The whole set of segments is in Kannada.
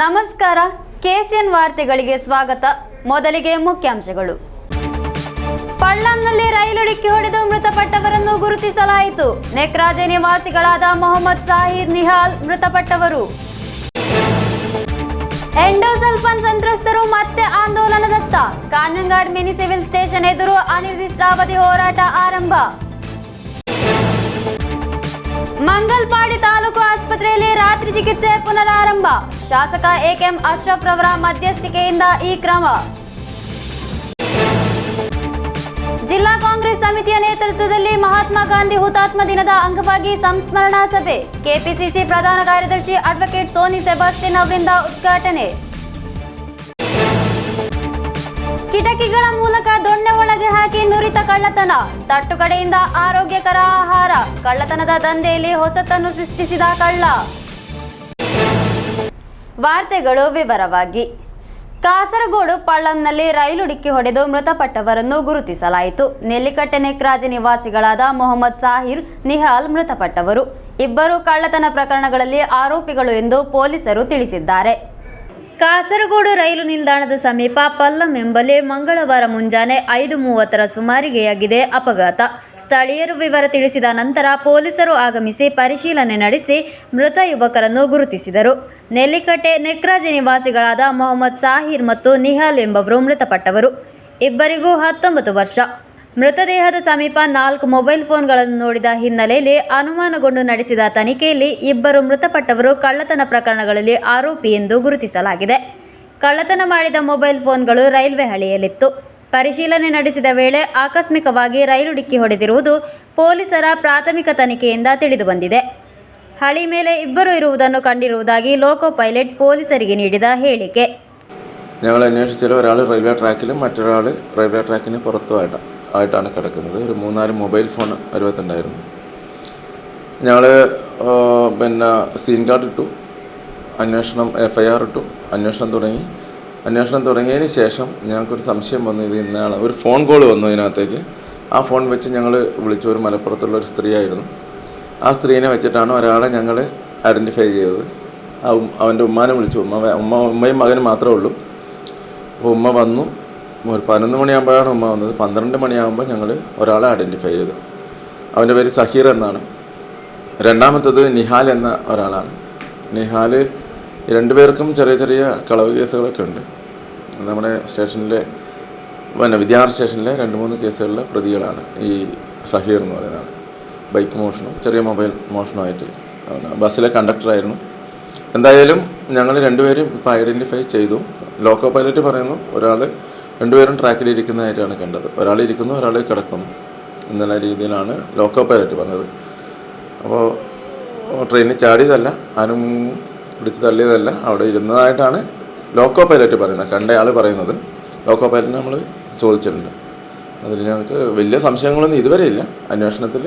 ನಮಸ್ಕಾರ, ಕೆಸಿಎನ್ ವಾರ್ತೆಗಳಿಗೆ ಸ್ವಾಗತ. ಮೊದಲಿಗೆ ಮುಖ್ಯಾಂಶಗಳು. ಪಳ್ಳಂನಲ್ಲಿ ರೈಲು ಡಿಕ್ಕಿ ಹೊಡೆದು ಮೃತಪಟ್ಟವರನ್ನು ಗುರುತಿಸಲಾಯಿತು. ನೆಕ್ರಾಜೆ ನಿವಾಸಿಗಳಾದ ಮೊಹಮ್ಮದ್ ಸಾಹಿರ್ ನಿಹಾಲ್ ಮೃತಪಟ್ಟವರು. ಎಂಡೋಸಲ್ಫಾನ್ ಸಂತ್ರಸ್ತರು ಮತ್ತೆ ಆಂದೋಲನದತ್ತ. ಕಾಂಜಂಗಾಡ್ ಮಿನಿ ಸಿವಿಲ್ ಸ್ಟೇಷನ್ ಎದುರು ಅನಿರ್ದಿಷ್ಟಾವಧಿ ಹೋರಾಟ ಆರಂಭ. ಮಂಗಲ್ಪಾಡಿ ತಾಲೂಕು ಆಸ್ಪತ್ರೆಯಲ್ಲಿ ರಾತ್ರಿ ಚಿಕಿತ್ಸೆ ಪುನರಾರಂಭ. ಶಾಸಕ ಎಕೆಎಂ ಅಶ್ರಫ್ ರವರ ಮಧ್ಯಸ್ಥಿಕೆಯಿಂದ ಈ ಕ್ರಮ. ಜಿಲ್ಲಾ ಕಾಂಗ್ರೆಸ್ ಸಮಿತಿಯ ನೇತೃತ್ವದಲ್ಲಿ ಮಹಾತ್ಮ ಗಾಂಧಿ ಹುತಾತ್ಮ ದಿನದ ಅಂಗವಾಗಿ ಸಂಸ್ಮರಣಾ ಸಭೆ. ಕೆಪಿಸಿಸಿ ಪ್ರಧಾನ ಕಾರ್ಯದರ್ಶಿ ಅಡ್ವೊಕೇಟ್ ಸೋನಿ ಸೆಬಾಸ್ಟಿನ್ ಅವರಿಂದ ಉದ್ಘಾಟನೆ. ಕಿಟಕಿಗಳ ಮೂಲಕ ದೊಣ್ಣೆ ಒಳಗೆ ಹಾಕಿ ನುರಿತ ಕಳ್ಳತನ. ತಟ್ಟುಕಡೆಯಿಂದ ಆರೋಗ್ಯಕರ ಆಹಾರ. ಕಳ್ಳತನದ ದಂಧೆಯಲ್ಲಿ ಹೊಸತನ್ನು ಸೃಷ್ಟಿಸಿದ ಕಳ್ಳ. ವಾರ್ತೆಗಳು ವಿವರವಾಗಿ. ಕಾಸರಗೋಡು ಪಳ್ಳಂನಲ್ಲಿ ರೈಲು ಡಿಕ್ಕಿ ಹೊಡೆದು ಮೃತಪಟ್ಟವರನ್ನು ಗುರುತಿಸಲಾಯಿತು. ನೆಲ್ಲಿಕಟ್ಟೆ ನೆಕ್ರಾಜೆ ನಿವಾಸಿಗಳಾದ ಮೊಹಮ್ಮದ್ ಸಾಹಿರ್ ನಿಹಾಲ್ ಮೃತಪಟ್ಟವರು. ಇಬ್ಬರು ಕಳ್ಳತನ ಪ್ರಕರಣಗಳಲ್ಲಿ ಆರೋಪಿಗಳು ಎಂದು ಪೊಲೀಸರು ತಿಳಿಸಿದ್ದಾರೆ. ಕಾಸರಗೋಡು ರೈಲು ನಿಲ್ದಾಣದ ಸಮೀಪ ಪಲ್ಲಂ ಎಂಬಲ್ಲಿ ಮಂಗಳವಾರ ಮುಂಜಾನೆ 5:30 ಸುಮಾರಿಗೆಯಾಗಿದೆ ಅಪಘಾತ. ಸ್ಥಳೀಯರು ವಿವರ ತಿಳಿಸಿದ ನಂತರ ಪೊಲೀಸರು ಆಗಮಿಸಿ ಪರಿಶೀಲನೆ ನಡೆಸಿ ಮೃತ ಯುವಕರನ್ನು ಗುರುತಿಸಿದರು. ನೆಲ್ಲಿಕಟ್ಟೆ ನೆಕ್ರಾಜೆ ನಿವಾಸಿಗಳಾದ ಮೊಹಮ್ಮದ್ ಸಾಹಿರ್ ಮತ್ತು ನಿಹಾಲ್ ಎಂಬವರು ಮೃತಪಟ್ಟವರು. ಇಬ್ಬರಿಗೂ 19 ವರ್ಷ. ಮೃತದೇಹದ ಸಮೀಪ 4 ಮೊಬೈಲ್ ಫೋನ್ಗಳನ್ನು ನೋಡಿದ ಹಿನ್ನೆಲೆಯಲ್ಲಿ ಅನುಮಾನಗೊಂಡು ನಡೆಸಿದ ತನಿಖೆಯಲ್ಲಿ ಇಬ್ಬರು ಮೃತಪಟ್ಟವರು ಕಳ್ಳತನ ಪ್ರಕರಣಗಳಲ್ಲಿ ಆರೋಪಿ ಎಂದು ಗುರುತಿಸಲಾಗಿದೆ. ಕಳ್ಳತನ ಮಾಡಿದ ಮೊಬೈಲ್ ಫೋನ್ಗಳು ರೈಲ್ವೆ ಹಳಿಯಲ್ಲಿತ್ತು. ಪರಿಶೀಲನೆ ನಡೆಸಿದ ವೇಳೆ ಆಕಸ್ಮಿಕವಾಗಿ ರೈಲು ಡಿಕ್ಕಿ ಹೊಡೆದಿರುವುದು ಪೊಲೀಸರ ಪ್ರಾಥಮಿಕ ತನಿಖೆಯಿಂದ ತಿಳಿದುಬಂದಿದೆ. ಹಳಿ ಮೇಲೆ ಇಬ್ಬರು ಇರುವುದನ್ನು ಕಂಡಿರುವುದಾಗಿ ಲೋಕೋ ಪೈಲಟ್ ಪೊಲೀಸರಿಗೆ ನೀಡಿದ ಹೇಳಿಕೆ. ഞങ്ങൾ അന്വേഷിച്ചാൽ ഒരാൾ റെയിൽവേ ട്രാക്കിലും മറ്റൊരാൾ റെയിൽവേ ട്രാക്കിന് പുറത്തുമായിട്ടാണ് കിടക്കുന്നത്. ഒരു 3-4 മൊബൈൽ ഫോൺ വരുവത്തുണ്ടായിരുന്നു. ഞങ്ങൾ സീൻ കാർഡ് ഇട്ടു, അന്വേഷണം FIR ഇട്ടു, അന്വേഷണം തുടങ്ങിയതിന് ശേഷം ഞങ്ങൾക്കൊരു സംശയം വന്നു. ഇത് ഇന്നാണ് ഒരു ഫോൺ കോൾ വന്നു ഇതിനകത്തേക്ക്. ആ ഫോൺ വെച്ച് ഞങ്ങൾ വിളിച്ചു. ഒരു മലപ്പുറത്തുള്ള ഒരു സ്ത്രീയായിരുന്നു. ആ സ്ത്രീനെ വെച്ചിട്ടാണ് ഒരാളെ ഞങ്ങൾ ഐഡൻറ്റിഫൈ ചെയ്തത്. അവൻ്റെ ഉമ്മാനെ വിളിച്ചു. ഉമ്മയും മകനും മാത്രമേ ഉള്ളൂ. അപ്പോൾ ഉമ്മ വന്നു. ഒരു 11 മണിയാകുമ്പോഴാണ് ഉമ്മ വന്നത്. 12 മണിയാകുമ്പോൾ ഞങ്ങൾ ഒരാളെ ഐഡൻറ്റിഫൈ ചെയ്തു. അവൻ്റെ പേര് സഹീർ എന്നാണ്. രണ്ടാമത്തത് നിഹാൽ എന്ന ഒരാളാണ്. നിഹാൽ രണ്ടുപേർക്കും ചെറിയ കളവ് കേസുകളൊക്കെ ഉണ്ട്. നമ്മുടെ സ്റ്റേഷനിലെ വിദ്യാർ സ്റ്റേഷനിലെ 2-3 കേസുകളിലെ പ്രതികളാണ് ഈ സഹീർ എന്ന് പറയുന്ന ആൾ. ബൈക്ക് മോഷണം, ചെറിയ മൊബൈൽ മോഷണമായിട്ട് ബസ്സിലെ കണ്ടക്ടറായിരുന്നു. എന്തായാലും ഞങ്ങൾ രണ്ടുപേരും ഇപ്പോൾ ഐഡൻറ്റിഫൈ ചെയ്തു. ലോക്കോ പൈലറ്റ് പറയുന്നു രണ്ടുപേരും ട്രാക്കിലിരിക്കുന്നതായിട്ടാണ് കണ്ടത്. ഒരാൾ ഇരിക്കുന്നു, ഒരാൾ കിടക്കുന്നു എന്നുള്ള രീതിയിലാണ് ലോക്കോ പൈലറ്റ് പറഞ്ഞത്. അപ്പോൾ ട്രെയിനിൽ ചാടിയതല്ല, ആരും പിടിച്ച് തള്ളിയതല്ല, അവിടെ ഇരുന്നതായിട്ടാണ് ലോക്കോ പൈലറ്റ് പറയുന്നത്. കണ്ടയാൾ പറയുന്നത്. ലോക്കോ പൈലറ്റിനെ നമ്മൾ ചോദിച്ചിട്ടുണ്ട്. അതിൽ ഞങ്ങൾക്ക് വലിയ സംശയങ്ങളൊന്നും ഇതുവരെ ഇല്ല. അന്വേഷണത്തിൽ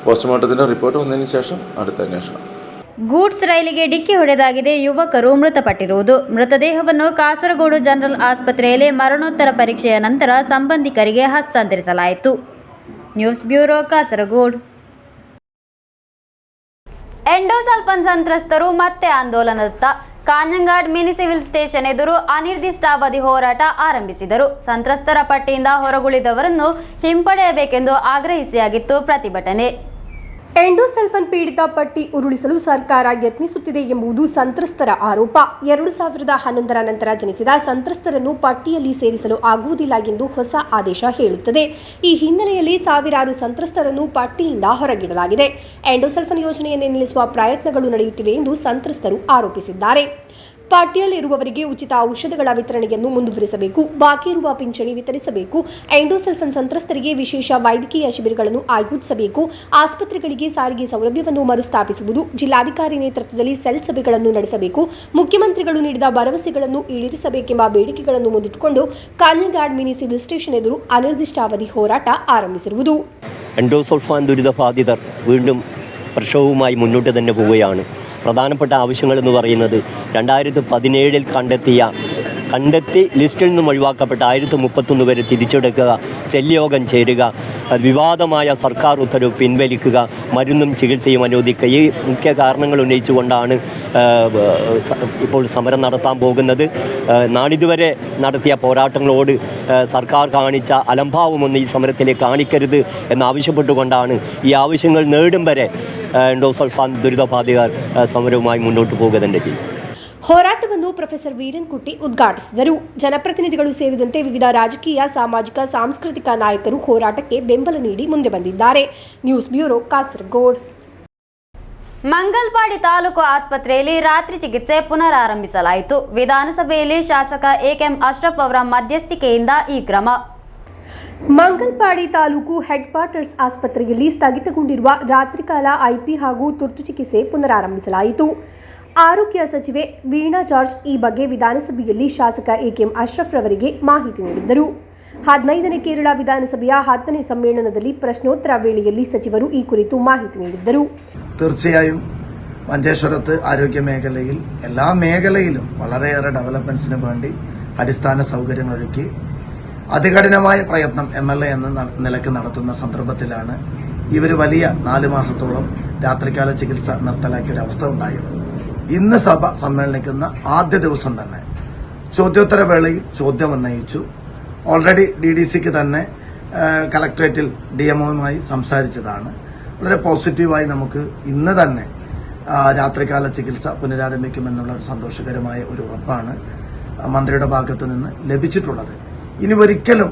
പോസ്റ്റ്മോർട്ടത്തിൻ്റെ റിപ്പോർട്ട് വന്നതിന് ശേഷം അടുത്ത അന്വേഷണം. ಗೂಡ್ಸ್ ರೈಲಿಗೆ ಡಿಕ್ಕಿ ಹೊಡೆದಾಗಿದೆ. ಯುವಕರು ಮೃತಪಟ್ಟಿರುವುದು. ಮೃತದೇಹವನ್ನು ಕಾಸರಗೋಡು ಜನರಲ್ ಆಸ್ಪತ್ರೆಯಲ್ಲಿ ಮರಣೋತ್ತರ ಪರೀಕ್ಷೆಯ ನಂತರ ಸಂಬಂಧಿಕರಿಗೆ ಹಸ್ತಾಂತರಿಸಲಾಯಿತು. News bureau, Kasaragod. ಎಂಡೋಸಲ್ಫಾನ್ ಸಂತ್ರಸ್ತರು ಮತ್ತೆ ಆಂದೋಲನದತ್ತ. ಕಾಂಜಂಗಾಡ್ ಮಿನಿ ಸಿವಿಲ್ ಸ್ಟೇಷನ್ ಎದುರು ಅನಿರ್ದಿಷ್ಟಾವಧಿ ಹೋರಾಟ ಆರಂಭಿಸಿದರು. ಸಂತ್ರಸ್ತರ ಪಟ್ಟಿಯಿಂದ ಹೊರಗುಳಿದವರನ್ನು ಹಿಂಪಡೆಯಬೇಕೆಂದು ಆಗ್ರಹಿಸಿಯಾಗಿತ್ತು ಪ್ರತಿಭಟನೆ. ಎಂಡೋಸಲ್ಫಾನ್ ಪೀಡಿತ ಪಟ್ಟಿ ಉರುಳಿಸಲು ಸರ್ಕಾರ ಯತ್ನಿಸುತ್ತಿದೆ ಎಂಬುದು ಸಂತ್ರಸ್ತರ ಆರೋಪ. 2011 ನಂತರ ಜನಿಸಿದ ಸಂತ್ರಸ್ತರನ್ನು ಪಟ್ಟಿಯಲ್ಲಿ ಸೇರಿಸಲು ಆಗುವುದಿಲ್ಲ ಎಂದು ಹೊಸ ಆದೇಶ ಹೇಳುತ್ತದೆ. ಈ ಹಿನ್ನೆಲೆಯಲ್ಲಿ ಸಾವಿರಾರು ಸಂತ್ರಸ್ತರನ್ನು ಪಟ್ಟಿಯಿಂದ ಹೊರಗಿಡಲಾಗಿದೆ. ಎಂಡೋಸಲ್ಫಾನ್ ಯೋಜನೆಯನ್ನು ನಿಲ್ಲಿಸುವ ಪ್ರಯತ್ನಗಳು ನಡೆಯುತ್ತಿವೆ ಎಂದು ಸಂತ್ರಸ್ತರು ಆರೋಪಿಸಿದ್ದಾರೆ. ಪಟ್ಟಿಯಲ್ಲಿರುವವರಿಗೆ ಉಚಿತ ಔಷಧಗಳ ವಿತರಣೆಯನ್ನು ಮುಂದುವರಿಸಬೇಕು, ಬಾಕಿ ಇರುವ ಪಿಂಚಣಿ ವಿತರಿಸಬೇಕು, ಎಂಡೋಸಲ್ಫಾನ್ ಸಂತ್ರಸ್ತರಿಗೆ ವಿಶೇಷ ವೈದ್ಯಕೀಯ ಶಿಬಿರಗಳನ್ನು ಆಯೋಜಿಸಬೇಕು, ಆಸ್ಪತ್ರೆಗಳಿಗೆ ಸಾರಿಗೆ ಸೌಲಭ್ಯವನ್ನು ಮರುಸ್ಥಾಪಿಸುವುದು, ಜಿಲ್ಲಾಧಿಕಾರಿ ನೇತೃತ್ವದಲ್ಲಿ ಸೆಲ್ ಸಭೆಗಳನ್ನು ನಡೆಸಬೇಕು, ಮುಖ್ಯಮಂತ್ರಿಗಳು ನೀಡಿದ ಭರವಸೆಗಳನ್ನು ಈಡೇರಿಸಬೇಕೆಂಬ ಬೇಡಿಕೆಗಳನ್ನು ಮುಂದಿಟ್ಟುಕೊಂಡು ಕಾಂಜಂಗಾಡ್ ಮಿನಿ ಸಿವಿಲ್ ಸ್ಟೇಷನ್ ಎದುರು ಅನಿರ್ದಿಷ್ಟಾವಧಿ ಹೋರಾಟ ಆರಂಭಿಸಿರುವುದು. എൻഡോസൾഫാൻ ദുരിതബാധിതർ വീണ്ടും പ്രക്ഷോഭവുമായി മുന്നോട്ട് തന്നെ പോവുകയാണ്. പ്രധാനപ്പെട്ട ആവശ്യങ്ങളെന്ന് പറയുന്നത് 2017 കണ്ടെത്തിയ കണ്ടെത്തി ലിസ്റ്റിൽ നിന്നും ഒഴിവാക്കപ്പെട്ട 1031 പേരെ തിരിച്ചെടുക്കുക, സെല്യോഗം ചേരുക, വിവാദമായ സർക്കാർ ഉത്തരവ് പിൻവലിക്കുക, മരുന്നും ചികിത്സയും അനുവദിക്കുക. ഈ മുഖ്യ കാരണങ്ങൾ ഉന്നയിച്ചുകൊണ്ടാണ് ഇപ്പോൾ സമരം നടത്താൻ പോകുന്നത്. നാളിതുവരെ നടത്തിയ പോരാട്ടങ്ങളോട് സർക്കാർ കാണിച്ച അലംഭാവമൊന്നും ഈ സമരത്തിലേക്ക് കാണിക്കരുത് എന്നാവശ്യപ്പെട്ടുകൊണ്ടാണ് ഈ ആവശ്യങ്ങൾ നേടും വരെ എൻഡോസൾഫാൻ ദുരിതബാധിതർ സമരവുമായി മുന്നോട്ട് പോകുക തന്നെ ചെയ്യും. ಹೋರಾಟವನ್ನು ಪ್ರೊಫೆಸರ್ ವೀರನ್ಕುಟ್ಟಿ ಉದ್ಘಾಟಿಸಿದರು. ಜನಪ್ರತಿನಿಧಿಗಳು ಸೇರಿದಂತೆ ವಿವಿಧ ರಾಜಕೀಯ, ಸಾಮಾಜಿಕ, ಸಾಂಸ್ಕೃತಿಕ ನಾಯಕರು ಹೋರಾಟಕ್ಕೆ ಬೆಂಬಲ ನೀಡಿ ಮುಂದೆ ಬಂದಿದ್ದಾರೆ. News bureau, Kasaragod. ಮಂಗಲ್ಪಾಡಿ ತಾಲೂಕು ಆಸ್ಪತ್ರೆಯಲ್ಲಿ ರಾತ್ರಿ ಚಿಕಿತ್ಸೆ ಪುನರಾರಂಭಿಸಲಾಯಿತು. ವಿಧಾನಸಭೆಯಲ್ಲಿ ಶಾಸಕ ಎಕೆಎಂ ಅಶ್ರಫ್ ಅವರ ಮಧ್ಯಸ್ಥಿಕೆಯಿಂದ ಈ ಕ್ರಮ. ಮಂಗಲ್ಪಾಡಿ ತಾಲೂಕು ಹೆಡ್ ಕ್ವಾರ್ಟರ್ಸ್ ಆಸ್ಪತ್ರೆಯಲ್ಲಿ ಸ್ಥಗಿತಗೊಂಡಿರುವ ರಾತ್ರಿಕಾಲ ಐಪಿ ಹಾಗೂ ತುರ್ತು ಚಿಕಿತ್ಸೆ ಪುನರಾರಂಭಿಸಲಾಯಿತು. ಆರೋಗ್ಯ ಸಚಿವೆ ವೀಣಾ ಜಾರ್ಜ್ ಈ ಬಗ್ಗೆ ವಿಧಾನಸಭೆಯಲ್ಲಿ ಶಾಸಕ ಎಕೆಎಂ ಅಶ್ರಫ್ ರವರಿಗೆ ಮಾಹಿತಿ ನೀಡಿದ್ದರು. 15ನೇ ಕೇರಳ ವಿಧಾನಸಭೆಯ 10ನೇ ಸಮ್ಮೇಳನದಲ್ಲಿ ಪ್ರಶ್ನೋತ್ತರ ವೇಳೆಯಲ್ಲಿ ಸಚಿವರು ಈ ಕುರಿತು ಮಾಹಿತಿ ನೀಡಿದ್ದರು. തീർച്ചയായും മഞ്ചേശ്വരത്ത് ആരോഗ്യ മേഖലയിൽ എല്ലാ മേഖലയിലും വളരെയേറെ ഡെവലപ്മെന്റ്സിന് വേണ്ടി അടിസ്ഥാന സൗകര്യങ്ങൾ ഒരുക്കി അതികഠിനമായ പ്രയത്നം MLA എന്ന നിലയ്ക്ക് നടത്തുന്ന സന്ദർഭത്തിലാണ് ഇവർ വലിയ 4 മാസത്തോളം രാത്രികാല ചികിത്സ നിർത്തലാക്കിയ ഒരു അവസ്ഥ ഉണ്ടായത്. ഇന്ന് സഭ സമ്മേളനിക്കുന്ന ആദ്യ ദിവസം തന്നെ ചോദ്യോത്തര വേളയിൽ ചോദ്യം ഉന്നയിച്ചു. ഓൾറെഡി DDCക്ക് തന്നെ കളക്ടറേറ്റിൽ DMOയുമായി സംസാരിച്ചതാണ്. വളരെ പോസിറ്റീവായി നമുക്ക് ഇന്ന് തന്നെ രാത്രികാല ചികിത്സ പുനരാരംഭിക്കുമെന്നുള്ള ഒരു സന്തോഷകരമായ ഒരു ഉറപ്പാണ് മന്ത്രിയുടെ ഭാഗത്തു നിന്ന് ലഭിച്ചിട്ടുള്ളത്. ഇനി ഒരിക്കലും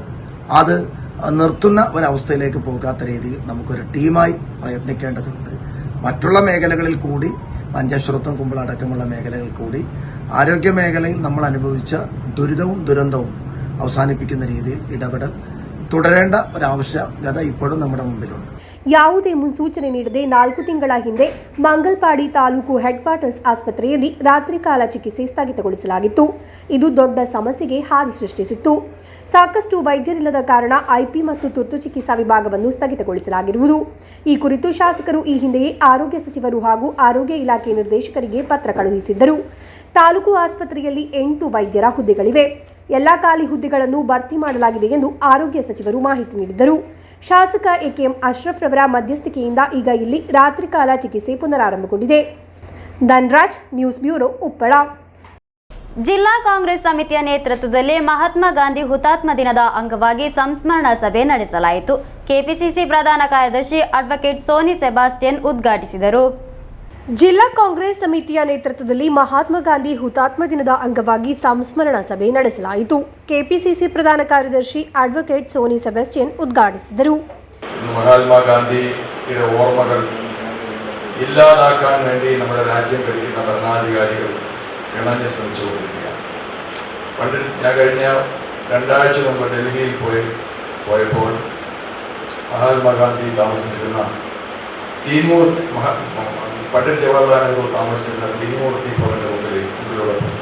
അത് നിർത്തുന്ന ഒരവസ്ഥയിലേക്ക് പോകാത്ത രീതിയിൽ നമുക്കൊരു ടീമായി പ്രയത്നിക്കേണ്ടതുണ്ട്. മറ്റുള്ള മേഖലകളിൽ കൂടി, മഞ്ചേശ്വരത്തും കുമ്പള അടക്കമുള്ള മേഖലകളിൽ കൂടി ആരോഗ്യ മേഖലയിൽ നമ്മൾ അനുഭവിച്ച ദുരിതവും ദുരന്തവും അവസാനിപ്പിക്കുന്ന രീതിയിൽ ഇടപെടൽ തുടരേണ്ട ഒരാവശ്യകത ഇപ്പോഴും നമ്മുടെ മുമ്പിലുണ്ട്. ಯಾವುದೇ ಮುನ್ಸೂಚನೆ ನೀಡದೆ 4 ತಿಂಗಳ ಹಿಂದೆ ಮಂಗಲ್ಪಾಡಿ ತಾಲೂಕು ಹೆಡ್ ಕ್ವಾರ್ಟರ್ಸ್ ಆಸ್ಪತ್ರೆಯಲ್ಲಿ ರಾತ್ರಿಕಾಲ ಚಿಕಿತ್ಸೆ ಸ್ಥಗಿತಗೊಳಿಸಲಾಗಿತ್ತು. ಇದು ದೊಡ್ಡ ಸಮಸ್ಯೆಗೆ ಹಾದಿ ಸೃಷ್ಟಿಸಿತ್ತು. ಸಾಕಷ್ಟು ವೈದ್ಯರಿಲ್ಲದ ಕಾರಣ ಐಪಿ ಮತ್ತು ತುರ್ತು ಚಿಕಿತ್ಸಾ ವಿಭಾಗವನ್ನು ಸ್ಥಗಿತಗೊಳಿಸಲಾಗಿರುವುದು. ಈ ಕುರಿತು ಶಾಸಕರು ಈ ಹಿಂದೆಯೇ ಆರೋಗ್ಯ ಸಚಿವರು ಹಾಗೂ ಆರೋಗ್ಯ ಇಲಾಖೆ ನಿರ್ದೇಶಕರಿಗೆ ಪತ್ರ ಕಳುಹಿಸಿದ್ದರು. ತಾಲೂಕು ಆಸ್ಪತ್ರೆಯಲ್ಲಿ 8 ವೈದ್ಯರ ಹುದ್ದೆಗಳಿವೆ. ಎಲ್ಲ ಖಾಲಿ ಹುದ್ದೆಗಳನ್ನು ಭರ್ತಿ ಮಾಡಲಾಗಿದೆ ಎಂದು ಆರೋಗ್ಯ ಸಚಿವರು ಮಾಹಿತಿ ನೀಡಿದರು. ಶಾಸಕ ಎಕೆಎಂ ಅಶ್ರಫ್ ರವರ ಮಧ್ಯಸ್ಥಿಕೆಯಿಂದ ಈಗ ಇಲ್ಲಿ ರಾತ್ರಿಕಾಲ ಚಿಕಿತ್ಸೆ ಪುನರಾರಂಭಗೊಂಡಿದೆ. Dhanraj, news bureau, Uppala. ಜಿಲ್ಲಾ ಕಾಂಗ್ರೆಸ್ ಸಮಿತಿಯ ನೇತೃತ್ವದಲ್ಲಿ ಮಹಾತ್ಮ ಗಾಂಧಿ ಹುತಾತ್ಮ ದಿನದ ಅಂಗವಾಗಿ ಸಂಸ್ಮರಣಾ ಸಭೆ ನಡೆಸಲಾಯಿತು. ಕೆಪಿಸಿಸಿ ಪ್ರಧಾನ ಕಾರ್ಯದರ್ಶಿ ಅಡ್ವೊಕೇಟ್ ಸೋನಿ ಸೆಬಾಸ್ಟಿಯನ್ ಉದ್ಘಾಟಿಸಿದರು. ಜಿಲ್ಲಾ ಕಾಂಗ್ರೆಸ್ ಸಮಿತಿಯ ನೇತೃತ್ವದಲ್ಲಿ ಮಹಾತ್ಮ ಗಾಂಧಿ ಹುತಾತ್ಮ ದಿನದ ಅಂಗವಾಗಿ ಸಂಸ್ಮರಣಾ ಸಭೆ ನಡೆಸಲಾಯಿತು. ಕೆಪಿಸಿಸಿ ಪ್ರಧಾನ ಕಾರ್ಯದರ್ಶಿ ಅಡ್ವೊಕೇಟ್ ಸೋನಿ ಸೆಬಾಸ್ಟಿಯನ್ ಉದ್ಘಾಟಿಸಿದರು. മഹാത്മാ ഗാന്ധിയുടെ ഓർമ്മകൾ ഇല്ലാതാക്കാൻ വേണ്ടി നമ്മുടെ രാജ്യം ഭരിക്കുന്ന ഭരണാധികാരികൾ കിണഞ്ഞ് ശ്രമിച്ചുകൊണ്ടിരിക്കുകയാണ്. പണ്ട് ഞാൻ കഴിഞ്ഞ 2 ആഴ്ച മുമ്പ് ഡൽഹിയിൽ പോയപ്പോൾ മഹാത്മാഗാന്ധി താമസിച്ചിരുന്ന തീൻമൂർത്തി പണ്ഡിറ്റ് ജവഹർലാൽ നെഹ്റു താമസിച്ചിരുന്ന തീൻമൂർത്തി ഭവൻ്റെ മുമ്പിലൂടെ പോയി.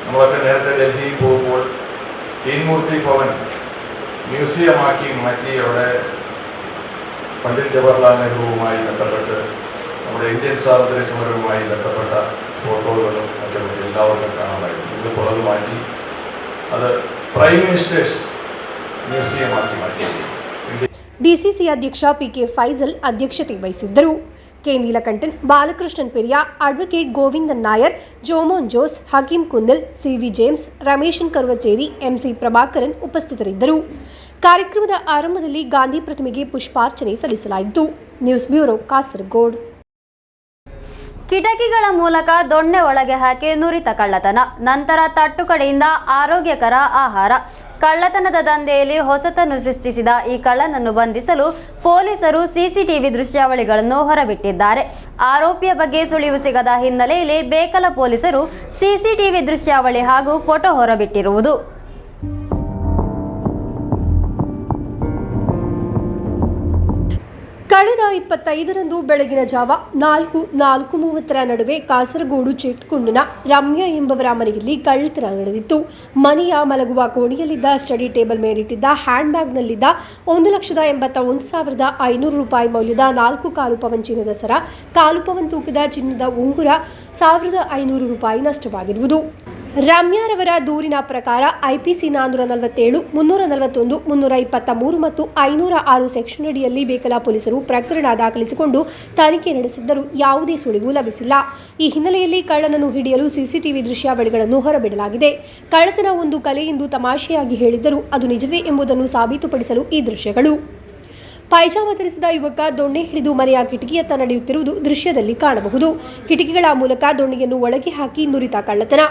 നമ്മളൊക്കെ നേരത്തെ ഡൽഹിയിൽ പോകുമ്പോൾ തീൻമൂർത്തി ഭവൻ മ്യൂസിയമാക്കി മാറ്റി അവിടെ പണ്ഡിറ്റ് ജവഹർലാൽ നെഹ്റുവുമായി ബന്ധപ്പെട്ട് നമ്മുടെ ഇന്ത്യൻ സ്വാതന്ത്ര്യ സമരവുമായി ബന്ധപ്പെട്ട ഫോട്ടോകളും മറ്റും എല്ലാവർക്കും കാണാമായിരുന്നു. ഇതിപ്പോൾ അത് മാറ്റി അത് പ്രൈം മിനിസ്റ്റേഴ്സ് ಮ್ಯೂಸಿಯಂ ಆಗಿ ಡಿಸಿಸಿ ಅಧ್ಯಕ್ಷ ಪಿಕೆ ಫೈಜಲ್ ಅಧ್ಯಕ್ಷತೆ ವಹಿಸಿದ್ದರು. K Neelakantan, Balakrishnan Periya, advocate Govindan Nair, Jomon Jose, Hakeem Kundal, CV James, Rameshan Karvachery, MC Prabhakaran ಉಪಸ್ಥಿತರಿದ್ದರು. ಕಾರ್ಯಕ್ರಮದ ಆರಂಭದಲ್ಲಿ ಗಾಂಧಿ ಪ್ರತಿಮೆಗೆ ಪುಷ್ಪಾರ್ಚನೆ ಸಲ್ಲಿಸಲಾಯಿತು. News bureau, Kasaragod. ಕಿಟಕಿಗಳ ಮೂಲಕ ದೊಣ್ಣೆ ಒಳಗೆ ಹಾಕಿ ನುರಿತ ಕಳ್ಳತನ, ನಂತರ ತಟ್ಟು ಕಡೆಯಿಂದ ಆರೋಗ್ಯಕರ ಆಹಾರ. ಕಳ್ಳತನದ ದಂಧೆಯಲ್ಲಿ ಹೊಸತನ್ನು ಸೃಷ್ಟಿಸಿದ ಈ ಕಳ್ಳನನ್ನು ಬಂಧಿಸಲು ಪೊಲೀಸರು ಸಿಸಿಟಿವಿ ದೃಶ್ಯಾವಳಿಗಳನ್ನು ಹೊರಬಿಟ್ಟಿದ್ದಾರೆ. ಆರೋಪಿಯ ಬಗ್ಗೆ ಸುಳಿವು ಸಿಗದ ಹಿನ್ನೆಲೆಯಲ್ಲಿ ಬೇಕಲ ಪೊಲೀಸರು ಸಿಸಿಟಿವಿ ದೃಶ್ಯಾವಳಿ ಹಾಗೂ ಫೋಟೋ ಹೊರಬಿಟ್ಟಿರುವುದು. ಕಳೆದ 25ರಂದು ಬೆಳಗಿನ ಜಾವ 4:30 ನಡುವೆ ಕಾಸರಗೋಡು ಚಿಟ್ಕುಂಡಿನ ರಮ್ಯಾ ಎಂಬವರ ಮನೆಯಲ್ಲಿ ಕಳ್ಳತನ ನಡೆದಿತ್ತು. ಮನೆಯ ಮಲಗುವ ಕೋಣೆಯಲ್ಲಿದ್ದ ಸ್ಟಡಿ ಟೇಬಲ್ ಮೇಲಿಟ್ಟಿದ್ದ ಹ್ಯಾಂಡ್ ಬ್ಯಾಗ್ನಲ್ಲಿದ್ದ 1,81,500 ರೂಪಾಯಿ ಮೌಲ್ಯದ 4 ಕಾಲು ಪವನ್ ಚಿನ್ನದ ಸರ, ಕಾಲು ಪವನ್ ತೂಕದ ಚಿನ್ನದ ಉಂಗುರ, 1,500 ರೂಪಾಯಿ ನಷ್ಟವಾಗಿರುವುದು. ರಮ್ಯಾರವರ ದೂರಿನ ಪ್ರಕಾರ ಐಪಿಸಿ 447, 341, 323 ಮತ್ತು 506 ಸೆಕ್ಷನ್ ಅಡಿಯಲ್ಲಿ ಬೇಕಲ ಪೊಲೀಸರು ಪ್ರಕರಣ ದಾಖಲಿಸಿಕೊಂಡು ತನಿಖೆ ನಡೆಸಿದ್ದರೂ ಯಾವುದೇ ಸುಳಿವು ಲಭಿಸಿಲ್ಲ. ಈ ಹಿನ್ನೆಲೆಯಲ್ಲಿ ಕಳ್ಳನನ್ನು ಹಿಡಿಯಲು ಸಿಸಿಟಿವಿ ದೃಶ್ಯಾವಳಿಗಳನ್ನು ಹೊರಬಿಡಲಾಗಿದೆ. ಕಳ್ಳತನ ಒಂದು ಕಲೆ ಎಂದು ತಮಾಷೆಯಾಗಿ ಹೇಳಿದ್ದರೂ ಅದು ನಿಜವೇ ಎಂಬುದನ್ನು ಸಾಬೀತುಪಡಿಸಲು ಈ ದೃಶ್ಯಗಳು. ಪೈಜಾಮ ಧರಿಸಿದ ಯುವಕ ದೊಣ್ಣೆ ಹಿಡಿದು ಮನೆಯ ಕಿಟಕಿಯತ್ತ ನಡೆಯುತ್ತಿರುವುದು ದೃಶ್ಯದಲ್ಲಿ ಕಾಣಬಹುದು. ಕಿಟಕಿಗಳ ಮೂಲಕ ದೊಣ್ಣೆಯನ್ನು ಒಳಗೆ ಹಾಕಿ ನುರಿತ ಕಳ್ಳತನ.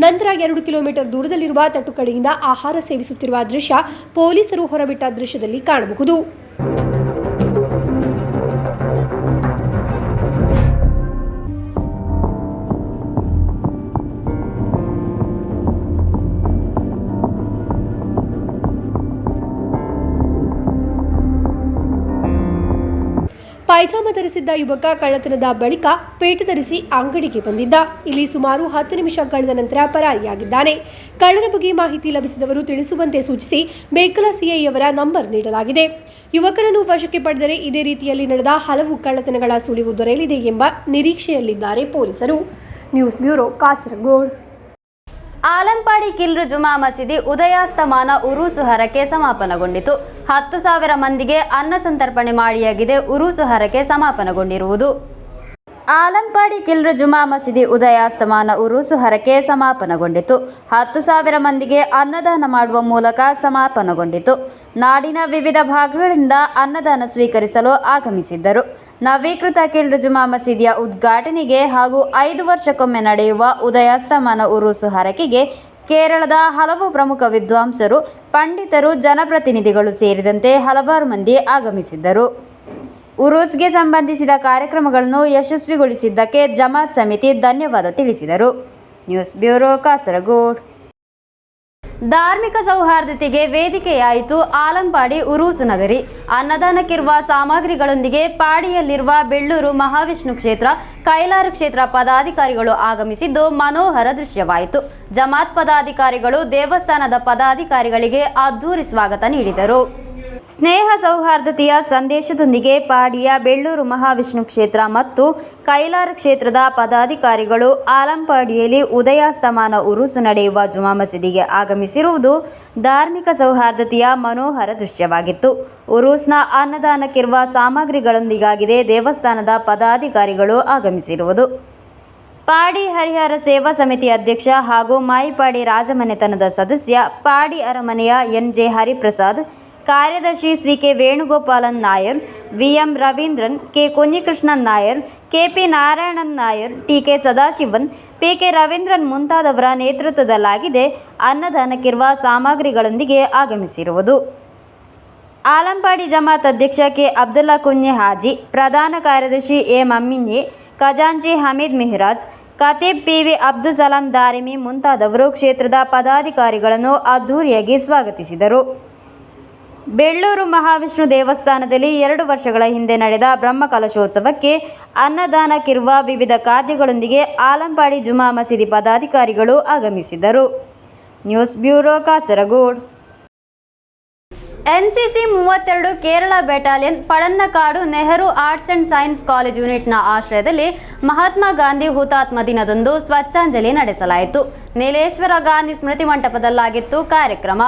ನಂತರ 2 ಕಿಲೋಮೀಟರ್ ದೂರದಲ್ಲಿರುವ ತಟ್ಟುಕಡೆಯಿಂದ ಆಹಾರ ಸೇವಿಸುತ್ತಿರುವ ದೃಶ್ಯ ಪೊಲೀಸರು ಹೊರಬಿಟ್ಟ ದೃಶ್ಯದಲ್ಲಿ ಕಾಣಬಹುದು. ಪೈಜಾಮ ಧರಿಸಿದ್ದ ಯುವಕ ಕಳ್ಳತನದ ಬಳಿಕ ಪೇಟೆ ಧರಿಸಿ ಅಂಗಡಿಗೆ ಬಂದಿದ್ದ. ಇಲ್ಲಿ ಸುಮಾರು 10 ನಿಮಿಷ ಕಳೆದ ನಂತರ ಪರಾರಿಯಾಗಿದ್ದಾನೆ. ಕಳ್ಳನ ಬಗ್ಗೆ ಮಾಹಿತಿ ಲಭಿಸಿದವರು ತಿಳಿಸುವಂತೆ ಸೂಚಿಸಿ ಬೇಕಲ ಸಿಐಯವರ ನಂಬರ್ ನೀಡಲಾಗಿದೆ. ಯುವಕನನ್ನು ವಶಕ್ಕೆ ಪಡೆದರೆ ಇದೇ ರೀತಿಯಲ್ಲಿ ನಡೆದ ಹಲವು ಕಳ್ಳತನಗಳ ಸುಳಿವು ದೊರೆಯಲಿದೆ ಎಂಬ ನಿರೀಕ್ಷೆಯಲ್ಲಿದ್ದಾರೆ ಪೊಲೀಸರು. News bureau, Kasaragod. ಆಲಂಪಾಡಿ ಕಿಲ್ರು ಜುಮಾ ಮಸೀದಿ ಉದಯಾಸ್ತಮಾನ ಉರೂಸು ಹರಕೆ ಸಮಾಪನಗೊಂಡಿತು. 10,000 ಮಂದಿಗೆ ಅನ್ನ ಸಂತರ್ಪಣೆ ಮಾಡಿಯಾಗಿದೆ. ಉರೂಸು ಹರಕೆ ಸಮಾಪನಗೊಂಡಿರುವುದು. ಆಲಂಪಾಡಿ ಕಿಲ್ರು ಜುಮಾ ಮಸೀದಿ ಉದಯಾಸ್ತಮಾನ ಉರೂಸು ಹರಕೆ ಸಮಾಪನಗೊಂಡಿತು. 10,000 ಮಂದಿಗೆ ಅನ್ನದಾನ ಮಾಡುವ ಮೂಲಕ ಸಮಾಪನಗೊಂಡಿತು. ನಾಡಿನ ವಿವಿಧ ಭಾಗಗಳಿಂದ ಅನ್ನದಾನ ಸ್ವೀಕರಿಸಲು ಆಗಮಿಸಿದ್ದರು. ನವೀಕೃತ ಕಿಲ್ರು ಜುಮಾ ಮಸೀದಿಯ ಉದ್ಘಾಟನೆಗೆ ಹಾಗೂ 5 ವರ್ಷಕ್ಕೊಮ್ಮೆ ನಡೆಯುವ ಉದಯಾಸ್ತಮಾನ ಉರೂಸು ಹರಕೆಗೆ ಕೇರಳದ ಹಲವು ಪ್ರಮುಖ ವಿದ್ವಾಂಸರು, ಪಂಡಿತರು, ಜನಪ್ರತಿನಿಧಿಗಳು ಸೇರಿದಂತೆ ಹಲವಾರು ಮಂದಿ ಆಗಮಿಸಿದ್ದರು. ಉರೂಸ್ಗೆ ಸಂಬಂಧಿಸಿದ ಕಾರ್ಯಕ್ರಮಗಳನ್ನು ಯಶಸ್ವಿಗೊಳಿಸಿದ್ದಕ್ಕೆ ಜಮಾತ್ ಸಮಿತಿ ಧನ್ಯವಾದ ತಿಳಿಸಿದರು. News bureau, Kasaragod. ಧಾರ್ಮಿಕ ಸೌಹಾರ್ದತೆಗೆ ವೇದಿಕೆಯಾಯಿತು ಆಲಂಪಾಡಿ ಉರೂಸು ನಗರಿ. ಅನ್ನದಾನಕ್ಕಿರುವ ಸಾಮಗ್ರಿಗಳೊಂದಿಗೆ ಪಾಡಿಯಲ್ಲಿರುವ ಬೆಳ್ಳೂರು ಮಹಾವಿಷ್ಣು ಕ್ಷೇತ್ರ, ಕೈಲಾರ ಕ್ಷೇತ್ರ ಪದಾಧಿಕಾರಿಗಳು ಆಗಮಿಸಿದ್ದು ಮನೋಹರ ದೃಶ್ಯವಾಯಿತು. ಜಮಾತ್ ಪದಾಧಿಕಾರಿಗಳು ದೇವಸ್ಥಾನದ ಪದಾಧಿಕಾರಿಗಳಿಗೆ ಅದ್ಧೂರಿ ಸ್ವಾಗತ ನೀಡಿದರು. ಸ್ನೇಹ ಸೌಹಾರ್ದತೆಯ ಸಂದೇಶದೊಂದಿಗೆ ಪಾಡಿಯ ಬೆಳ್ಳೂರು ಮಹಾವಿಷ್ಣು ಕ್ಷೇತ್ರ ಮತ್ತು ಕೈಲಾರ ಕ್ಷೇತ್ರದ ಪದಾಧಿಕಾರಿಗಳು ಆಲಂಪಾಡಿಯಲ್ಲಿ ಉದಯಾಸ್ತಮಾನ ಉರೂಸು ನಡೆಯುವ ಜುಮಾ ಮಸೀದಿಗೆ ಆಗಮಿಸಿರುವುದು ಧಾರ್ಮಿಕ ಸೌಹಾರ್ದತೆಯ ಮನೋಹರ ದೃಶ್ಯವಾಗಿತ್ತು. ಉರೂಸ್ನ ಅನ್ನದಾನಕ್ಕಿರುವ ಸಾಮಗ್ರಿಗಳೊಂದಿಗಾಗಿದೆ ದೇವಸ್ಥಾನದ ಪದಾಧಿಕಾರಿಗಳು ಆಗಮಿಸಿರುವುದು. ಪಾಡಿ ಹರಿಹರ ಸೇವಾ ಸಮಿತಿ ಅಧ್ಯಕ್ಷ ಹಾಗೂ ಮಾಯಿಪಾಡಿ ರಾಜಮನೆತನದ ಸದಸ್ಯ, ಪಾಡಿ ಅರಮನೆಯ ಎನ್.ಜೆ. ಹರಿಪ್ರಸಾದ್, ಕಾರ್ಯದರ್ಶಿ CK. Venugopalan Nair, VM. Raveendran, K. Kunhikrishnan Nair, KP. Narayanan Nair, TK. Sadasivan, PK. Raveendran ಮುಂತಾದವರ ನೇತೃತ್ವದಲ್ಲಾಗಿದೆ ಅನ್ನದಾನಕ್ಕಿರುವ ಸಾಮಗ್ರಿಗಳೊಂದಿಗೆ ಆಗಮಿಸಿರುವುದು. ಆಲಂಪಾಡಿ ಜಮಾತ್ ಅಧ್ಯಕ್ಷ ಕೆ. ಅಬ್ದುಲ್ಲಾ ಕುಂಞೆ ಹಾಜಿ, ಪ್ರಧಾನ ಕಾರ್ಯದರ್ಶಿ ಎ. ಮಮ್ಮಿನ್ಯೆ, ಖಜಾಂಚಿ ಹಮೀದ್ ಮೆಹರಾಜ್, ಖತೀಬ್ ಪಿ.ವಿ. ಅಬ್ದುಸಲಾಂ ದಾರಿಮಿ ಮುಂತಾದವರು ಕ್ಷೇತ್ರದ ಪದಾಧಿಕಾರಿಗಳನ್ನು ಅದ್ಧೂರಿಯಾಗಿ ಸ್ವಾಗತಿಸಿದರು. ಬೆಳ್ಳೂರು ಮಹಾವಿಷ್ಣು ದೇವಸ್ಥಾನದಲ್ಲಿ 2 ವರ್ಷಗಳ ಹಿಂದೆ ನಡೆದ ಬ್ರಹ್ಮಕಲಶೋತ್ಸವಕ್ಕೆ ಅನ್ನದಾನಕ್ಕಿರುವ ವಿವಿಧ ಖಾದ್ಯಗಳೊಂದಿಗೆ ಆಲಂಪಾಡಿ ಜುಮಾ ಮಸೀದಿ ಪದಾಧಿಕಾರಿಗಳು ಆಗಮಿಸಿದ್ದರು. News bureau, Kasaragod. NCC 32 Kerala battalion Padannakkad Nehru arts and science college ಯೂನಿಟ್ನ ಆಶ್ರಯದಲ್ಲಿ ಮಹಾತ್ಮ ಗಾಂಧಿ ಹುತಾತ್ಮ ದಿನದಂದು ಸ್ವಚ್ಛಾಂಜಲಿ ನಡೆಸಲಾಯಿತು. ನೀಲೇಶ್ವರ ಗಾಂಧಿ ಸ್ಮೃತಿ ಮಂಟಪದಲ್ಲಾಗಿತ್ತು ಕಾರ್ಯಕ್ರಮ.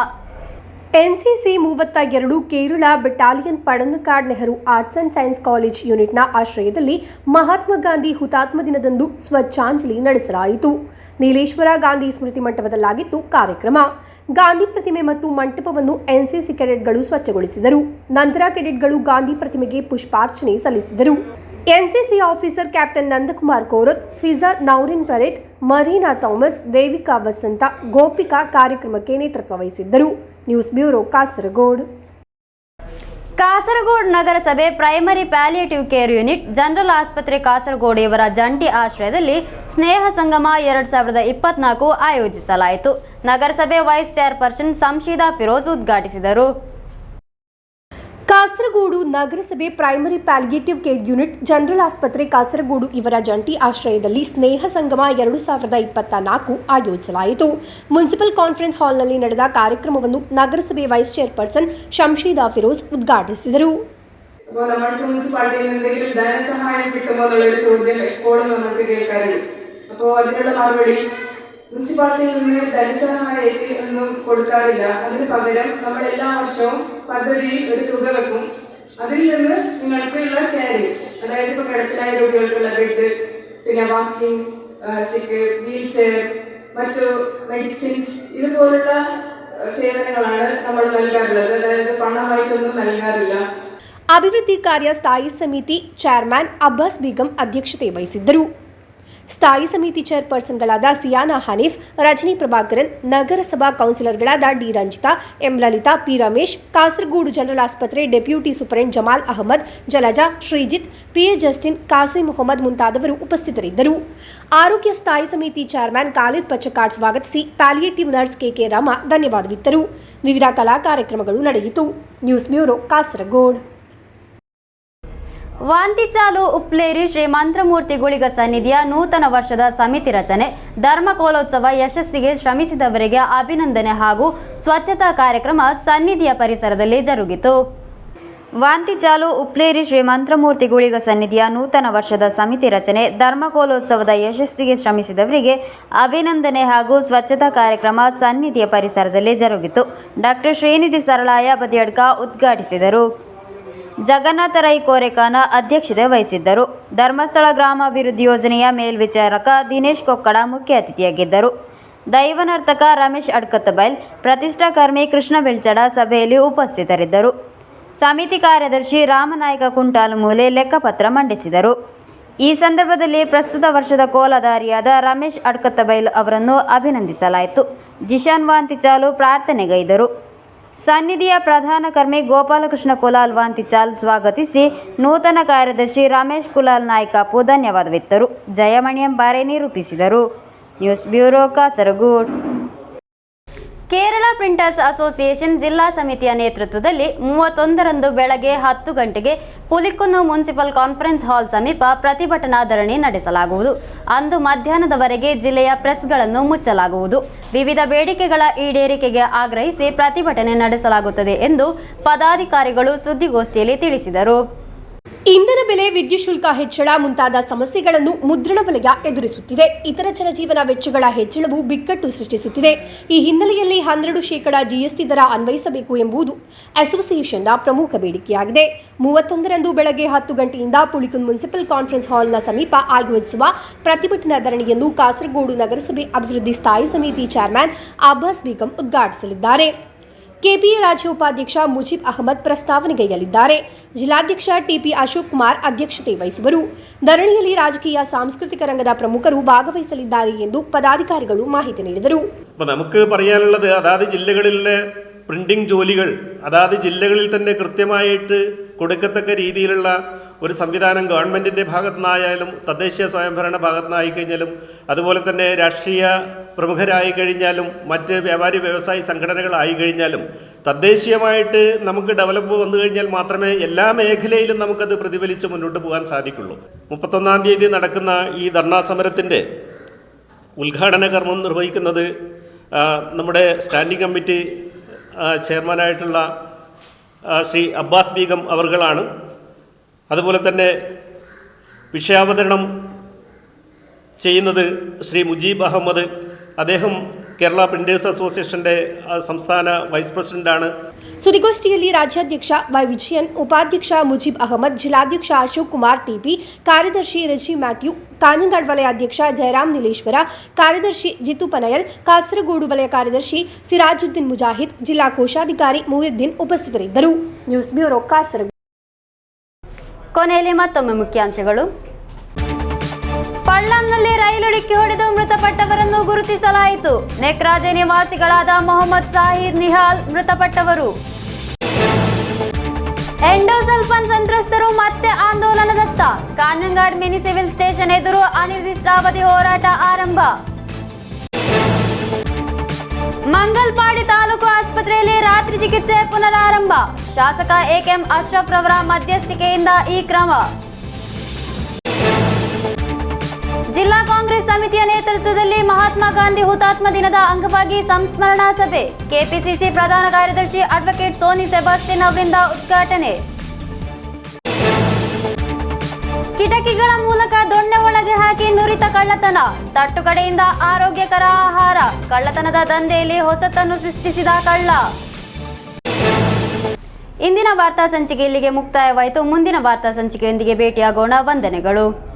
NCC 32 Kerala battalion Padannakkad Nehru arts and science college ಯೂನಿಟ್ನ ಆಶ್ರಯದಲ್ಲಿ ಮಹಾತ್ಮ ಗಾಂಧಿ ಹುತಾತ್ಮ ದಿನದಂದು ಸ್ವಚ್ಛಾಂಜಲಿ ನಡೆಸಲಾಯಿತು. ನೀಲೇಶ್ವರ ಗಾಂಧಿ ಸ್ಮೃತಿ ಮಂಟಪದಲ್ಲಾಗಿತ್ತು ಕಾರ್ಯಕ್ರಮ. ಗಾಂಧಿ ಪ್ರತಿಮೆ ಮತ್ತು ಮಂಟಪವನ್ನು ಎನ್ಸಿಸಿ ಕೆಡೆಟ್ಗಳು ಸ್ವಚ್ಛಗೊಳಿಸಿದರು. ನಂತರ ಕೆಡೆಟ್ಗಳು ಗಾಂಧಿ ಪ್ರತಿಮೆಗೆ ಪುಷ್ಪಾರ್ಚನೆ ಸಲ್ಲಿಸಿದರು. NCC officer captain Nandakumar Korath, Fiza Naurin Pareth, Marina Thomas, Devika Vasantha, Gopika ಕಾರ್ಯಕ್ರಮಕ್ಕೆ ನೇತೃತ್ವ ವಹಿಸಿದ್ದರು. News bureau, Kasaragod. ಕಾಸರಗೋಡು ನಗರಸಭೆ primary palliative care unit, general ಆಸ್ಪತ್ರೆ ಕಾಸರಗೋಡು ಇವರ ಜಂಟಿ ಆಶ್ರಯದಲ್ಲಿ ಸ್ನೇಹ ಸಂಗಮ 2024 ಆಯೋಜಿಸಲಾಯಿತು. ನಗರಸಭೆ ವೈಸ್ ಚೇರ್ಪರ್ಸನ್ ಸಂಶೀದಾ ಫಿರೋಜ್ ಉದ್ಘಾಟಿಸಿದರು. ಕಾಸರಗೋಡು ನಗರಸಭೆ primary palliative care unit, general ಆಸ್ಪತ್ರೆ ಕಾಸರಗೋಡು ಇವರ ಜಂಟಿ ಆಶ್ರಯದಲ್ಲಿ ಸ್ನೇಹ ಸಂಗಮ 2024 ಆಯೋಜಿಸಲಾಯಿತು. ಮುನ್ಸಿಪಲ್ ಕಾನ್ಫರೆನ್ಸ್ ಹಾಲ್ನಲ್ಲಿ ನಡೆದ ಕಾರ್ಯಕ್ರಮವನ್ನು നഗരസഭೆ വൈസ് ചെയർപേഴ്സൺ ഷംഷീദ ഫിറോസ് ഉദ്ഘാടിಸಿದರು. നമ്മൾക്ക് മുനിസിപ്പാലിറ്റിയിൽ എന്തെങ്കിലും ധനസഹായം കിട്ടുമോ എന്നുള്ള ചോദ്യം എപ്പോഴും നമുക്ക് കേൾക്കാറുണ്ട്. അപ്പോൾ അതിനുള്ള മറുപടി മുനിസിപ്പാലിറ്റിയിൽ നിന്ന് ധനസഹായ ഒന്നും കൊടുക്കാറില്ല. അതിന് പകരം നമ്മൾ എല്ലാ വർഷവും പദ്ധതിയിൽ ഒരു തുക വെക്കും. അതിൽ നിന്ന് നിങ്ങൾക്കുള്ള കെയർ, അതായത് ഇപ്പോൾ കിടപ്പിലായ രോഗികൾക്കുള്ള ബെഡ്, പിന്നെ വാക്കിംഗ് സ്റ്റിക്ക്, വീൽ ചെയർ, മറ്റു മെഡിസിൻസ്, ഇതുപോലുള്ള സേവനങ്ങളാണ് നമ്മൾ നൽകാറുള്ളത്. അതായത് പണമായിട്ടൊന്നും നൽകാറില്ല. ಅಭಿವೃದ್ಧಿ ಕಾರ್ಯ ಸ್ಥಾಯಿ ಸಮಿತಿ ಚೇರ್ಮನ್ ಅಬ್ಬಾಸ್ ಬೇಗಂ ಅಧ್ಯಕ್ಷತೆ ವಹಿಸಿದ್ದರು. ಸ್ಥಾಯಿ ಸಮಿತಿ ಚೇರ್ಪರ್ಸನ್ಗಳಾದ ಸಿಯಾನಾ ಹನೀಫ್, ರಜನಿ ಪ್ರಭಾಕರನ್, ನಗರಸಭಾ ಕೌನ್ಸಿಲರ್ಗಳಾದ D Ranjitha, M Lalitha, P Ramesh, Kasaragod general ಆಸ್ಪತ್ರೆ deputy superintendent Jamal Ahmed, Jalaja, Sreejith, PA Justin, Kasim Mohammed ಮುಂತಾದವರು ಉಪಸ್ಥಿತರಿದ್ದರು. ಆರೋಗ್ಯ ಸ್ಥಾಯಿ ಸಮಿತಿ ಚೇರ್ಮನ್ ಖಾಲಿದ್ ಪಚ್ಚಕಾಡ್ ಸ್ವಾಗತಿಸಿ ಪ್ಯಾಲಿಯೇಟಿವ್ ನರ್ಸ್ ಕೆಕೆ ರಾಮ ಧನ್ಯವಾದವಿತ್ತರು. ವಿವಿಧ ಕಲಾ ಕಾರ್ಯಕ್ರಮಗಳು ನಡೆಯಿತು. News bureau, Kasaragod. ವಾಂತಿಚಾಲು ಉಪ್ಲೇರಿ ಶ್ರೀ ಮಂತ್ರಮೂರ್ತಿ ಗುಳಿಗ ಸನ್ನಿಧಿಯ ನೂತನ ವರ್ಷದ ಸಮಿತಿ ರಚನೆ, ಧರ್ಮಕೋಲೋತ್ಸವ ಯಶಸ್ಸಿಗೆ ಶ್ರಮಿಸಿದವರಿಗೆ ಅಭಿನಂದನೆ ಹಾಗೂ ಸ್ವಚ್ಛತಾ ಕಾರ್ಯಕ್ರಮ ಸನ್ನಿಧಿಯ ಪರಿಸರದಲ್ಲಿ ಜರುಗಿತು. ವಾಂತಿಚಾಲು ಉಪ್ಲೇರಿ ಶ್ರೀ ಮಂತ್ರಮೂರ್ತಿ ಗುಳಿಗ ಸನ್ನಿಧಿಯ ನೂತನ ವರ್ಷದ ಸಮಿತಿ ರಚನೆ, ಧರ್ಮಕೋಲೋತ್ಸವದ ಯಶಸ್ಸಿಗೆ ಶ್ರಮಿಸಿದವರಿಗೆ ಅಭಿನಂದನೆ ಹಾಗೂ ಸ್ವಚ್ಛತಾ ಕಾರ್ಯಕ್ರಮ ಸನ್ನಿಧಿಯ ಪರಿಸರದಲ್ಲಿ ಜರುಗಿತು. ಡಾಕ್ಟರ್ ಶ್ರೀನಿಧಿ ಸರಳಾಯ ಬದಿಯಡ್ಕ ಉದ್ಘಾಟಿಸಿದರು. ಜಗನ್ನಾಥ ರೈ ಕೋರೆಕಾನ ಅಧ್ಯಕ್ಷತೆ ವಹಿಸಿದ್ದರು. ಧರ್ಮಸ್ಥಳ ಗ್ರಾಮಾಭಿವೃದ್ಧಿ ಯೋಜನೆಯ ಮೇಲ್ವಿಚಾರಕ ದಿನೇಶ್ ಕೊಕ್ಕಡ ಮುಖ್ಯ ಅತಿಥಿಯಾಗಿದ್ದರು. ದೈವನರ್ತಕ ರಮೇಶ್ ಅಡ್ಕತ್ತಬೈಲ್, ಪ್ರತಿಷ್ಠಾಕರ್ಮಿ ಕೃಷ್ಣ ಬೆಳ್ಚಡ ಸಭೆಯಲ್ಲಿ ಉಪಸ್ಥಿತರಿದ್ದರು. ಸಮಿತಿ ಕಾರ್ಯದರ್ಶಿ ರಾಮನಾಯಕ ಕುಂಟಾಲಮೂಲೆ ಲೆಕ್ಕಪತ್ರ ಮಂಡಿಸಿದರು. ಈ ಸಂದರ್ಭದಲ್ಲಿ ಪ್ರಸ್ತುತ ವರ್ಷದ ಕೋಲಧಾರಿಯಾದ ರಮೇಶ್ ಅಡ್ಕತ್ತಬೈಲ್ ಅವರನ್ನು ಅಭಿನಂದಿಸಲಾಯಿತು. ಜಿಶಾನ್ ವಾಂತಿಚಾಲು ಪ್ರಾರ್ಥನೆಗೈದರು. ಸನ್ನಿಧಿಯ ಪ್ರಧಾನ ಕರ್ಮಿ ಗೋಪಾಲಕೃಷ್ಣ ಕುಲಾಲ್ ವಾಂತಿಚಾಲ್ ಸ್ವಾಗತಿಸಿ ನೂತನ ಕಾರ್ಯದರ್ಶಿ ರಮೇಶ್ ಕುಲಾಲ್ ನಾಯ್ಕಾಪು ಧನ್ಯವಾದವಿತ್ತರು. ಜಯಮಣಿಯಂ ಬಾರೆ ನಿರೂಪಿಸಿದರು. News bureau, Kasaragod. Kerala printers association ಜಿಲ್ಲಾ ಸಮಿತಿಯ ನೇತೃತ್ವದಲ್ಲಿ 31ರಂದು ಬೆಳಗ್ಗೆ 10 ಗಂಟೆಗೆ ಪುಲಿಕುನ್ನು ಮುನ್ಸಿಪಲ್ ಕಾನ್ಫರೆನ್ಸ್ ಹಾಲ್ ಸಮೀಪ ಪ್ರತಿಭಟನಾ ಧರಣಿ ನಡೆಸಲಾಗುವುದು. ಅಂದು ಮಧ್ಯಾಹ್ನದವರೆಗೆ ಜಿಲ್ಲೆಯ ಪ್ರೆಸ್ಗಳನ್ನು ಮುಚ್ಚಲಾಗುವುದು. ವಿವಿಧ ಬೇಡಿಕೆಗಳ ಈಡೇರಿಕೆಗೆ ಆಗ್ರಹಿಸಿ ಪ್ರತಿಭಟನೆ ನಡೆಸಲಾಗುತ್ತದೆ ಎಂದು ಪದಾಧಿಕಾರಿಗಳು ಸುದ್ದಿಗೋಷ್ಠಿಯಲ್ಲಿ ತಿಳಿಸಿದರು. ಇಂಧನ ಬೆಲೆ, ವಿದ್ಯುತ್ ಶುಲ್ಕ ಹೆಚ್ಚಳ ಮುಂತಾದ ಸಮಸ್ಯೆಗಳನ್ನು ಮುದ್ರಣ ವಲಯ ಎದುರಿಸುತ್ತಿದೆ. ಇತರ ಜನಜೀವನ ವೆಚ್ಚಗಳ ಹೆಚ್ಚಳವು ಬಿಕ್ಕಟ್ಟು ಸೃಷ್ಟಿಸುತ್ತಿದೆ. ಈ ಹಿನ್ನೆಲೆಯಲ್ಲಿ 12% ಜಿಎಸ್ಟಿ ದರ ಅನ್ವಯಿಸಬೇಕು ಎಂಬುದು ಅಸೋಸಿಯೇಷನ್ನ ಪ್ರಮುಖ ಬೇಡಿಕೆಯಾಗಿದೆ. 31ರಂದು ಬೆಳಗ್ಗೆ 10 ಗಂಟೆಯಿಂದ ಪುಲಿಕುನ್ ಮುನ್ಸಿಪಲ್ ಕಾನ್ಫರೆನ್ಸ್ ಹಾಲ್ನ ಸಮೀಪ ಆಯೋಜಿಸುವ ಪ್ರತಿಭಟನಾ ಧರಣಿಯನ್ನು ಕಾಸರಗೋಡು ನಗರಸಭೆ ಅಭಿವೃದ್ಧಿ ಸ್ಥಾಯಿ ಸಮಿತಿ ಚೇರ್ಮನ್ ಅಬ್ಬಾಸ್ ಬೇಗಂ ಉದ್ಘಾಟಿಸಲಿದ್ದಾರೆ. ಕೆಪಿಎ ರಾಜ್ಯ ಉಪಾಧ್ಯಕ್ಷ ಮುಜೀಬ್ ಅಹಮದ್ ಪ್ರಸ್ತಾವನೆಗೈಯಲಿದ್ದಾರೆ. ಜಿಲ್ಲಾಧ್ಯಕ್ಷ ಟಿಪಿ ಅಶೋಕ್ ಕುಮಾರ್ ಅಧ್ಯಕ್ಷತೆ ವಹಿಸುವರು. ಧರಣಿಯಲ್ಲಿ ರಾಜಕೀಯ, ಸಾಂಸ್ಕೃತಿಕ ರಂಗದ ಪ್ರಮುಖರು ಭಾಗವಹಿಸಲಿದ್ದಾರೆ ಎಂದು ಪದಾಧಿಕಾರಿಗಳು മാഹിതി നീടിದರು. നമുക്ക് പറയാനുള്ളത് അതാത് ജില്ലകളിലെ പ്രിന്റിംഗ് ജോലികൾ അതാത് ജില്ലകളിൽ തന്നെ കൃത്യമായിട്ട് കൊടുക്കത്തക്ക രീതിയിലുള്ള ഒരു സംവിധാനം ഗവൺമെൻറ്റിൻ്റെ ഭാഗത്തുനിന്നായാലും തദ്ദേശീയ സ്വയംഭരണ ഭാഗത്തുനിന്നായി കഴിഞ്ഞാലും അതുപോലെ തന്നെ രാഷ്ട്രീയ പ്രമുഖരായി കഴിഞ്ഞാലും മറ്റ് വ്യാപാരി വ്യവസായി സംഘടനകളായി കഴിഞ്ഞാലും തദ്ദേശീയമായിട്ട് നമുക്ക് ഡെവലപ്പ് വന്നു കഴിഞ്ഞാൽ മാത്രമേ എല്ലാ മേഖലയിലും നമുക്കത് പ്രതിഫലിച്ച് മുന്നോട്ട് പോകാൻ സാധിക്കുള്ളൂ. 31-ാം തീയതി നടക്കുന്ന ഈ ധർണാ സമരത്തിൻ്റെ ഉദ്ഘാടന കർമ്മം നിർവഹിക്കുന്നത് നമ്മുടെ സ്റ്റാൻഡിംഗ് കമ്മിറ്റി ചെയർമാനായിട്ടുള്ള ശ്രീ അബ്ബാസ് ബീഗം അവർകളാണ്. അതുപോലെ തന്നെ വിഷയാവതരണം ചെയ്യുന്നത് ശ്രീ മുജീബ് അഹമ്മദ്. അദ്ദേഹം കേരള പ്രിന്റേഴ്സ് അസോസിയേഷൻ്റെ സംസ്ഥാന വൈസ് പ്രസിഡന്റാണ്. ಸುದ್ದಿಗೋಷ್ಠಿಯಲ್ಲಿ ರಾಜ್ಯಾಧ್ಯಕ್ಷ ವೈ ವಿಜಯನ್, ಉಪಾಧ್ಯಕ್ಷ ಮುಜೀಬ್ ಅಹಮದ್, ಜಿಲ್ಲಾಧ್ಯಕ್ಷ ಅಶೋಕ್ ಕುಮಾರ್ ಟಿಪಿ, ಕಾರ್ಯದರ್ಶಿ ರಜಿ ಮ್ಯಾಥ್ಯೂ, ಕಾಂಜಂಗಾಡ್ ವಲಯ ಅಧ್ಯಕ್ಷ ಜಯರಾಮ್ ನೀಲೇಶ್ವರ, ಕಾರ್ಯದರ್ಶಿ ಜಿತು ಪನಯಲ್, ಕಾಸರಗೋಡು ವಲಯ ಕಾರ್ಯದರ್ಶಿ ಸಿರಾಜುದ್ದೀನ್ ಮುಜಾಹಿದ್, ಜಿಲ್ಲಾ ಕೋಶಾಧಿಕಾರಿ ಮುಹಿಯುದ್ದೀನ್ ಉಪಸ್ಥಿತರಿದ್ದರು. News bureau, Kasaragod. ಕೊನೆಯಲ್ಲಿ ಮತ್ತೊಮ್ಮೆ ಮುಖ್ಯಾಂಶಗಳು. ಪಳ್ಳಂನಲ್ಲಿ ರೈಲು ಡಿಕ್ಕಿ ಹೊಡೆದು ಮೃತಪಟ್ಟವರನ್ನು ಗುರುತಿಸಲಾಯಿತು. ನೆಕ್ರಾಜೆ ನಿವಾಸಿಗಳಾದ ಮೊಹಮ್ಮದ್ ಸಾಹಿರ್ ನಿಹಾಲ್ ಮೃತಪಟ್ಟವರು. ಎಂಡೋಸಲ್ಫಾನ್ ಸಂತ್ರಸ್ತರು ಮತ್ತೆ ಆಂದೋಲನದತ್ತ. ಕಾಂಜಂಗಾಡ್ ಮಿನಿ ಸಿವಿಲ್ ಸ್ಟೇಷನ್ ಎದುರು ಅನಿರ್ದಿಷ್ಟಾವಧಿ ಹೋರಾಟ ಆರಂಭ. ಮಂಗಲ್ಪಾಡಿ ತಾಲೂಕು ಆಸ್ಪತ್ರೆಯಲ್ಲಿ ರಾತ್ರಿ ಚಿಕಿತ್ಸೆ ಪುನರಾರಂಭ. ಶಾಸಕ ಎಕೆಎಂ ಅಶ್ರಫ್ ರವರ ಮಧ್ಯಸ್ಥಿಕೆಯಿಂದ ಈ ಕ್ರಮ. ಜಿಲ್ಲಾ ಕಾಂಗ್ರೆಸ್ ಸಮಿತಿಯ ನೇತೃತ್ವದಲ್ಲಿ ಮಹಾತ್ಮ ಗಾಂಧಿ ಹುತಾತ್ಮ ದಿನದ ಅಂಗವಾಗಿ ಸಂಸ್ಮರಣಾ ಸಭೆ. ಕೆಪಿಸಿಸಿ ಪ್ರಧಾನ ಕಾರ್ಯದರ್ಶಿ ಅಡ್ವೊಕೇಟ್ ಸೋನಿ ಸೆಬಾಸ್ಟಿನ್ ಅವರಿಂದ ಉದ್ಘಾಟನೆ. ಕಿಟಕಿಗಳ ಮೂಲಕ ದೊಣ್ಣೆ ಒಳಗೆ ಹಾಕಿ ನುರಿತ ಕಳ್ಳತನ, ತಟ್ಟುಕಡೆಯಿಂದ ಆರೋಗ್ಯಕರ ಆಹಾರ, ಕಳ್ಳತನದ ದಂಧೆಯಲ್ಲಿ ಹೊಸತನ್ನು ಸೃಷ್ಟಿಸಿದ ಕಳ್ಳ. ಇಂದಿನ ವಾರ್ತಾ ಸಂಚಿಕೆ ಇಲ್ಲಿಗೆ ಮುಕ್ತಾಯವಾಯಿತು. ಮುಂದಿನ ವಾರ್ತಾ ಸಂಚಿಕೆಯೊಂದಿಗೆ ಭೇಟಿಯಾಗೋಣ. ವಂದನೆಗಳು.